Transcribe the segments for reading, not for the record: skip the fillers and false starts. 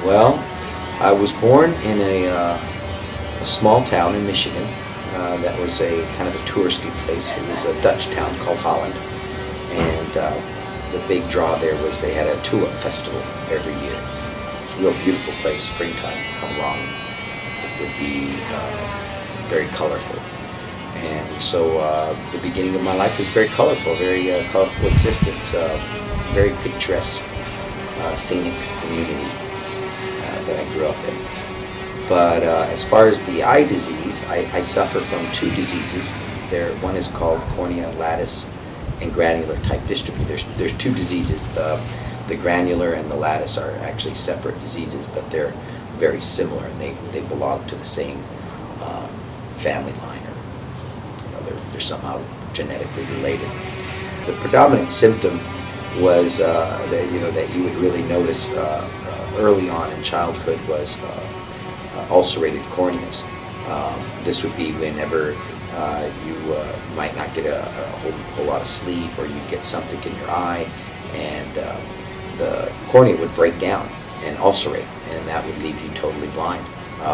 Well, I was born in a small town in Michigan. That was a kind of a touristy place. It was a Dutch town called Holland, and the big draw there was they had a tulip festival every year. It's a real beautiful place. Springtime come along, it would be very colorful. And so the beginning of my life was very colorful, very colorful existence, very picturesque, scenic community that I grew up in. But as far as the eye disease, I suffer from two diseases. One is called cornea lattice and granular type dystrophy. There's two diseases. The granular and the lattice are actually separate diseases, but they're very similar, and they belong to the same family line, or they're somehow genetically related. The predominant symptom was that you would really notice early on in childhood was ulcerated corneas. This would be whenever you might not get a whole lot of sleep, or you get something in your eye, and the cornea would break down and ulcerate, and that would leave you totally blind.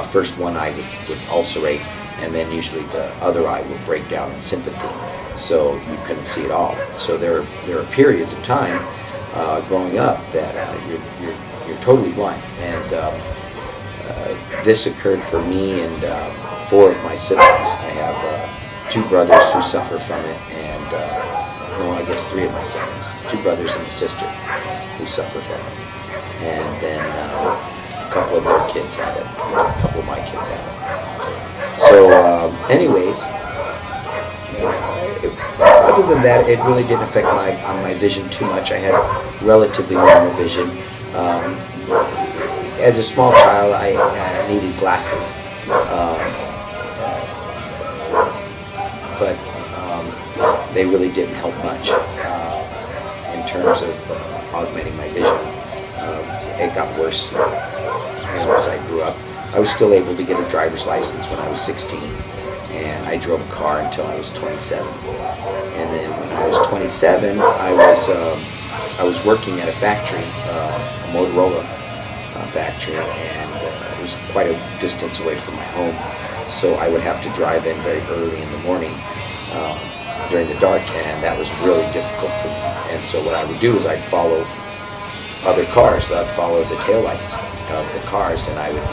First one eye would ulcerate, and then usually the other eye would break down in sympathy, so you couldn't see at all. So there are periods of time growing up that you're totally blind, and this occurred for me and four of my siblings. I have two brothers who suffer from it, and I guess three of my siblings, two brothers and a sister who suffer from it. And then a couple of their kids had it, a couple of my kids had it. So anyways, other than that, it really didn't affect my vision too much. I had relatively normal vision. As a small child, I needed glasses, but they really didn't help much in terms of augmenting my vision. It got worse as I grew up. I was still able to get a driver's license when I was 16, and I drove a car until I was 27. And then when I was 27, I was working at a factory, a Motorola factory, and it was quite a distance away from my home, so I would have to drive in very early in the morning during the dark, and that was really difficult for me. And so what I would do is I'd follow other cars. I'd follow the taillights of the cars, and I would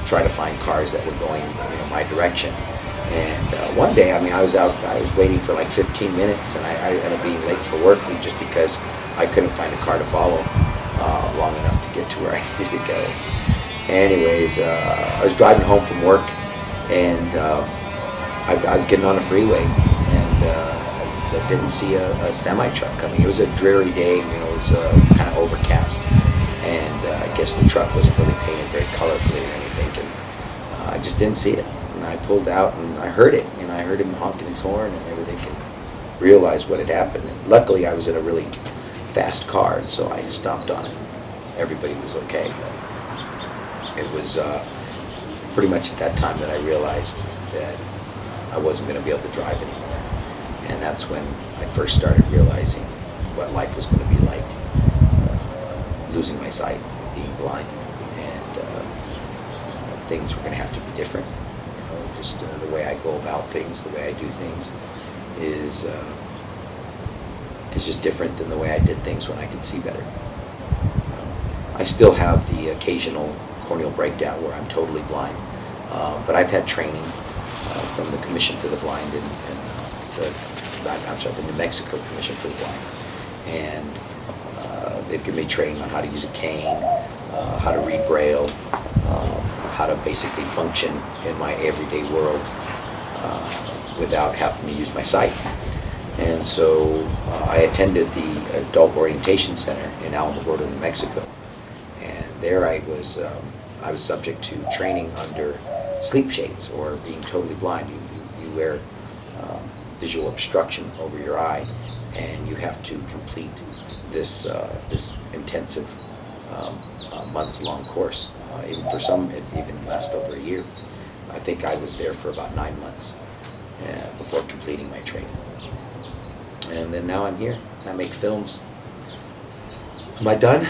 try to find cars that were going my direction. And one day, I was waiting for like 15 minutes, and I ended up being late for work just because I couldn't find a car to follow long enough to get to where I needed to go. Anyways, I was driving home from work, and I was getting on the freeway, and I didn't see a semi-truck coming. It was a dreary day, it was kind of overcast, and I guess the truck wasn't really painted very colorfully or anything, and I just didn't see it. And I pulled out, and I heard it, I heard him honking his horn and everything, and realized what had happened. And luckily, I was in a really fast car, and so I stopped on it. Everybody was okay, but it was pretty much at that time that I realized that I wasn't going to be able to drive anymore. And that's when I first started realizing what life was going to be like, losing my sight, being blind, and things were going to have to be different. Just the way I go about things, the way I do things is just different than the way I did things when I could see better. I still have the occasional corneal breakdown where I'm totally blind, but I've had training from the Commission for the Blind and the New Mexico Commission for the Blind, and they've given me training on how to use a cane, how to read Braille, how to basically function in my everyday world without having to use my sight. And so I attended the Adult Orientation Center in Alamogordo, New Mexico, and there I was subject to training under sleep shades, or being totally blind. You wear visual obstruction over your eye, and you have to complete this intensive months-long course. Even for some, it even lasts over a year. I think I was there for about 9 months before completing my training. And then now I'm here. I make films. Am I done?